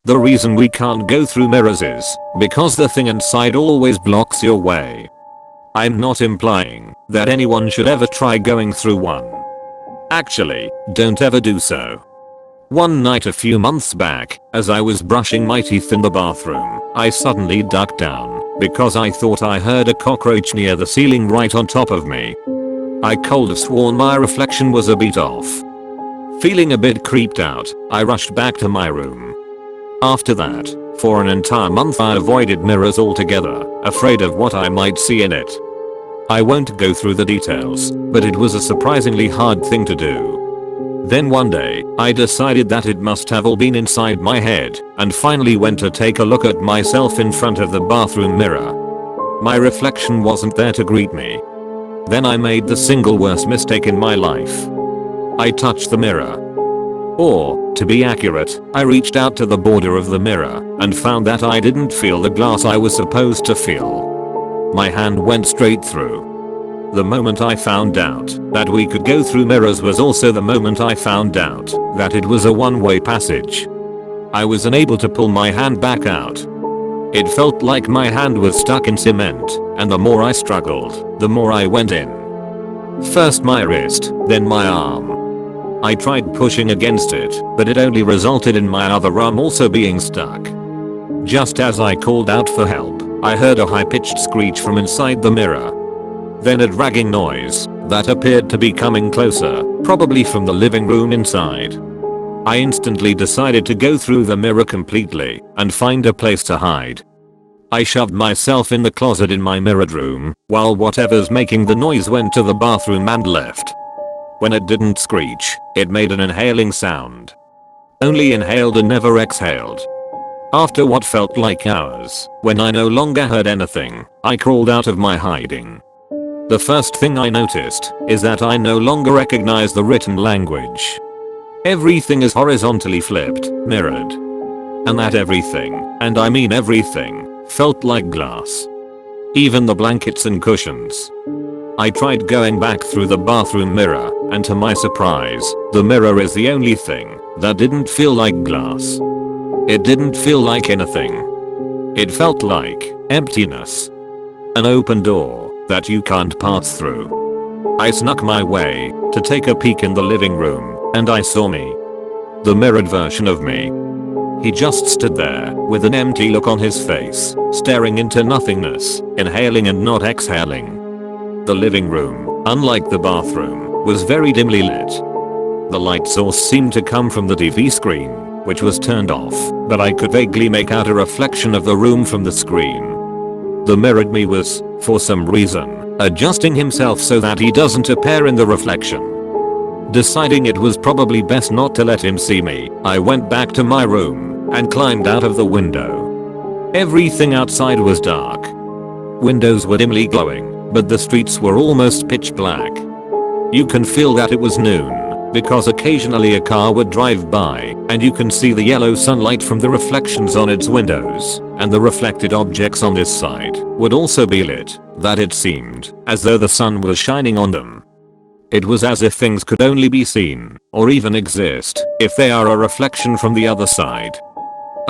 The reason we can't go through mirrors is because the thing inside always blocks your way. I'm not implying that anyone should ever try going through one. Actually, don't ever do so. One night a few months back, as I was brushing my teeth in the bathroom, I suddenly ducked down because I thought I heard a cockroach near the ceiling right on top of me. I could have sworn my reflection was a bit off. Feeling a bit creeped out, I rushed back to my room. After that, for an entire month I avoided mirrors altogether, afraid of what I might see in it. I won't go through the details, but it was a surprisingly hard thing to do. Then one day, I decided that it must have all been inside my head, and finally went to take a look at myself in front of the bathroom mirror. My reflection wasn't there to greet me. Then I made the single worst mistake in my life. I touched the mirror. Or, to be accurate, I reached out to the border of the mirror and found that I didn't feel the glass I was supposed to feel. My hand went straight through. The moment I found out that we could go through mirrors was also the moment I found out that it was a one-way passage. I was unable to pull my hand back out. It felt like my hand was stuck in cement, and the more I struggled, the more I went in. First my wrist, then my arm. I tried pushing against it, but it only resulted in my other arm also being stuck. Just as I called out for help, I heard a high-pitched screech from inside the mirror. Then a dragging noise that appeared to be coming closer, probably from the living room inside. I instantly decided to go through the mirror completely and find a place to hide. I shoved myself in the closet in my mirrored room, while whatever's making the noise went to the bathroom and left. When it didn't screech, it made an inhaling sound. Only inhaled and never exhaled. After what felt like hours, when I no longer heard anything, I crawled out of my hiding. The first thing I noticed is that I no longer recognize the written language. Everything is horizontally flipped, mirrored. And that everything, and I mean everything, felt like glass. Even the blankets and cushions. I tried going back through the bathroom mirror, and to my surprise, the mirror is the only thing that didn't feel like glass. It didn't feel like anything. It felt like emptiness. An open door that you can't pass through. I snuck my way to take a peek in the living room, and I saw me. The mirrored version of me. He just stood there with an empty look on his face, staring into nothingness, inhaling and not exhaling. The living room, unlike the bathroom, was very dimly lit. The light source seemed to come from the TV screen, which was turned off, but I could vaguely make out a reflection of the room from the screen. The mirrored me was, for some reason, adjusting himself so that he doesn't appear in the reflection. Deciding it was probably best not to let him see me, I went back to my room and climbed out of the window. Everything outside was dark. Windows were dimly glowing, but the streets were almost pitch black. You can feel that it was noon, because occasionally a car would drive by, and you can see the yellow sunlight from the reflections on its windows, and the reflected objects on this side would also be lit, that it seemed as though the sun was shining on them. It was as if things could only be seen, or even exist, if they are a reflection from the other side.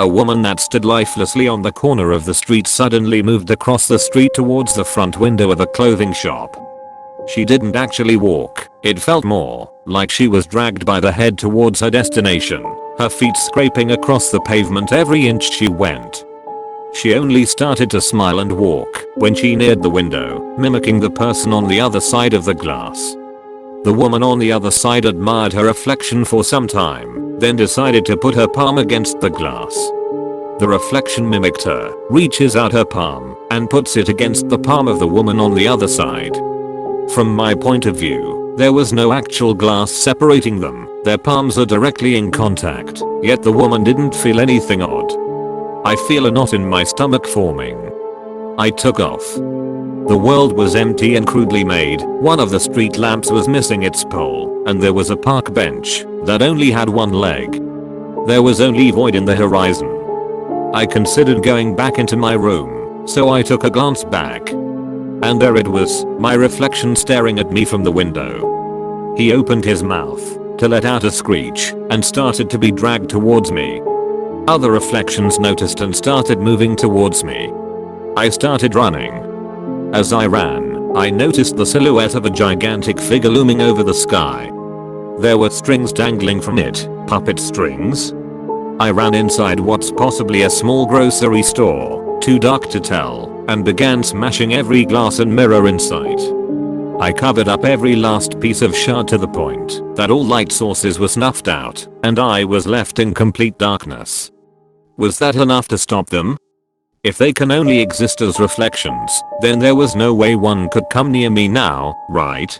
A woman that stood lifelessly on the corner of the street suddenly moved across the street towards the front window of a clothing shop. She didn't actually walk, it felt more like she was dragged by the head towards her destination, her feet scraping across the pavement every inch she went. She only started to smile and walk when she neared the window, mimicking the person on the other side of the glass. The woman on the other side admired her reflection for some time, then decided to put her palm against the glass. The reflection mimicked her, reaches out her palm, and puts it against the palm of the woman on the other side. From my point of view, there was no actual glass separating them, their palms are directly in contact, yet the woman didn't feel anything odd. I feel a knot in my stomach forming. I took off. The world was empty and crudely made, one of the street lamps was missing its pole, and there was a park bench that only had one leg. There was only void in the horizon. I considered going back into my room, so I took a glance back. And there it was, my reflection staring at me from the window. He opened his mouth to let out a screech and started to be dragged towards me. Other reflections noticed and started moving towards me. I started running. As I ran, I noticed the silhouette of a gigantic figure looming over the sky. There were strings dangling from it, puppet strings. I ran inside what's possibly a small grocery store, too dark to tell, and began smashing every glass and mirror in sight. I covered up every last piece of shard to the point that all light sources were snuffed out, and I was left in complete darkness. Was that enough to stop them? If they can only exist as reflections, then there was no way one could come near me now, right?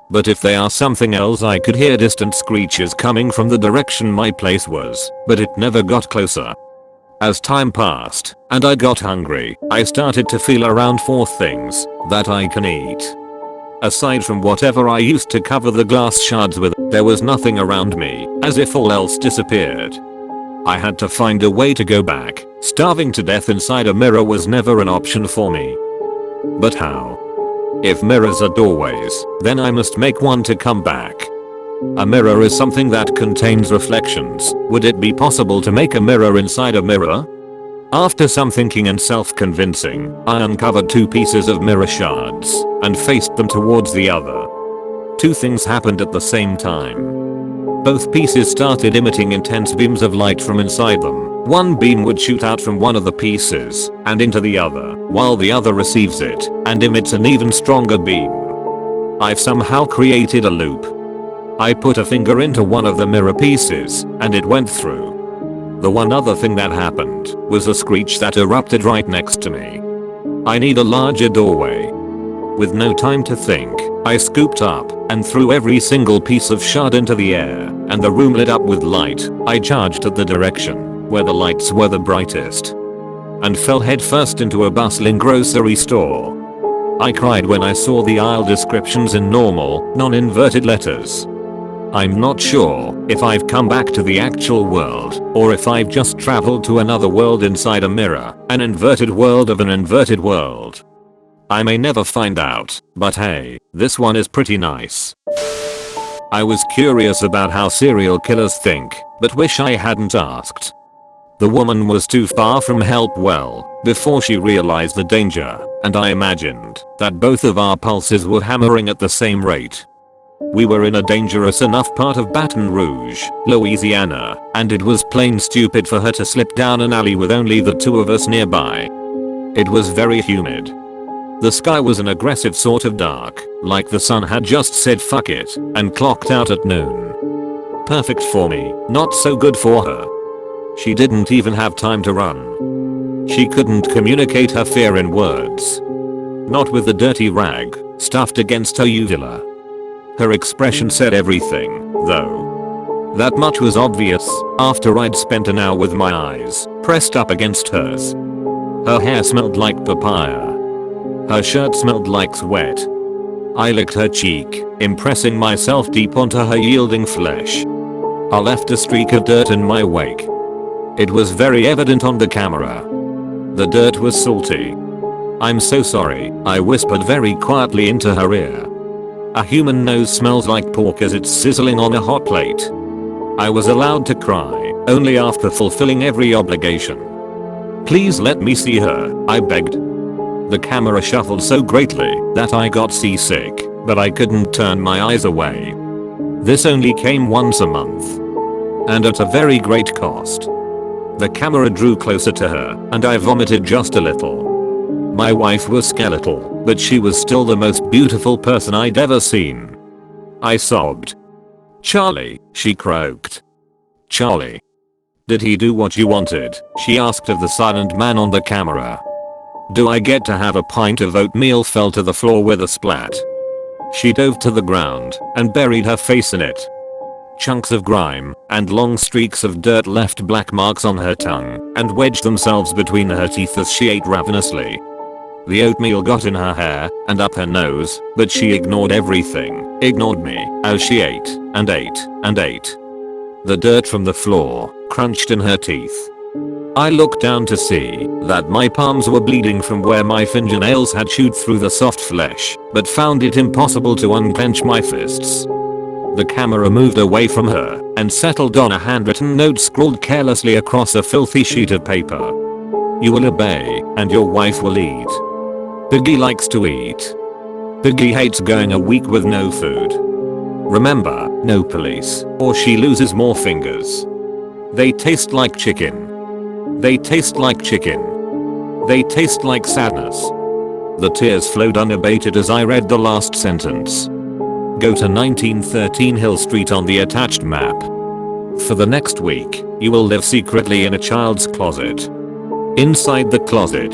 But if they are something else, I could hear distant screeches coming from the direction my place was, but it never got closer. As time passed, and I got hungry, I started to feel around for things that I can eat. Aside from whatever I used to cover the glass shards with, there was nothing around me, as if all else disappeared. I had to find a way to go back. Starving to death inside a mirror was never an option for me. But how? If mirrors are doorways, then I must make one to come back. A mirror is something that contains reflections. Would it be possible to make a mirror inside a mirror? After some thinking and self-convincing, I uncovered 2 pieces of mirror shards and faced them towards the other. 2 things happened at the same time. Both pieces started emitting intense beams of light from inside them. One beam would shoot out from one of the pieces and into the other, while the other receives it and emits an even stronger beam. I've somehow created a loop. I put a finger into one of the mirror pieces and it went through. The one other thing that happened was a screech that erupted right next to me. I need a larger doorway. With no time to think, I scooped up and threw every single piece of shard into the air, and the room lit up with light. I charged at the direction where the lights were the brightest and fell headfirst into a bustling grocery store. I cried when I saw the aisle descriptions in normal, non-inverted letters. I'm not sure if I've come back to the actual world or if I've just traveled to another world inside a mirror, an inverted world of an inverted world. I may never find out, but hey, this one is pretty nice. I was curious about how serial killers think, but wish I hadn't asked. The woman was too far from help well before she realized the danger, and I imagined that both of our pulses were hammering at the same rate. We were in a dangerous enough part of Baton Rouge, Louisiana, and it was plain stupid for her to slip down an alley with only the 2 of us nearby. It was very humid. The sky was an aggressive sort of dark, like the sun had just said fuck it and clocked out at noon. Perfect for me, not so good for her. She didn't even have time to run. She couldn't communicate her fear in words. Not with the dirty rag stuffed against her uvula. Her expression said everything, though. That much was obvious after I'd spent an hour with my eyes pressed up against hers. Her hair smelled like papaya. Her shirt smelled like sweat. I licked her cheek, impressing myself deep onto her yielding flesh. I left a streak of dirt in my wake. It was very evident on the camera. The dirt was salty. I'm so sorry, I whispered very quietly into her ear. A human nose smells like pork as it's sizzling on a hot plate. I was allowed to cry, only after fulfilling every obligation. Please let me see her, I begged. The camera shuffled so greatly that I got seasick, but I couldn't turn my eyes away. This only came once a month. And at a very great cost. The camera drew closer to her, and I vomited just a little. My wife was skeletal, but she was still the most beautiful person I'd ever seen. I sobbed. "Charlie," she croaked. "Charlie. Did he do what you wanted?" she asked of the silent man on the camera. "Do I get to have a pint of oatmeal?" Fell to the floor with a splat. She dove to the ground and buried her face in it. Chunks of grime and long streaks of dirt left black marks on her tongue and wedged themselves between her teeth as she ate ravenously. The oatmeal got in her hair and up her nose, but she ignored everything, ignored me, as she ate and ate and ate. The dirt from the floor crunched in her teeth. I looked down to see that my palms were bleeding from where my fingernails had chewed through the soft flesh, but found it impossible to unclench my fists. The camera moved away from her, and settled on a handwritten note scrawled carelessly across a filthy sheet of paper. You will obey, and your wife will eat. Piggy likes to eat. Piggy hates going a week with no food. Remember, no police, or she loses more fingers. They taste like chicken. They taste like chicken. They taste like sadness. The tears flowed unabated as I read the last sentence. Go to 1913 Hill Street on the attached map. For the next week, you will live secretly in a child's closet. Inside the closet,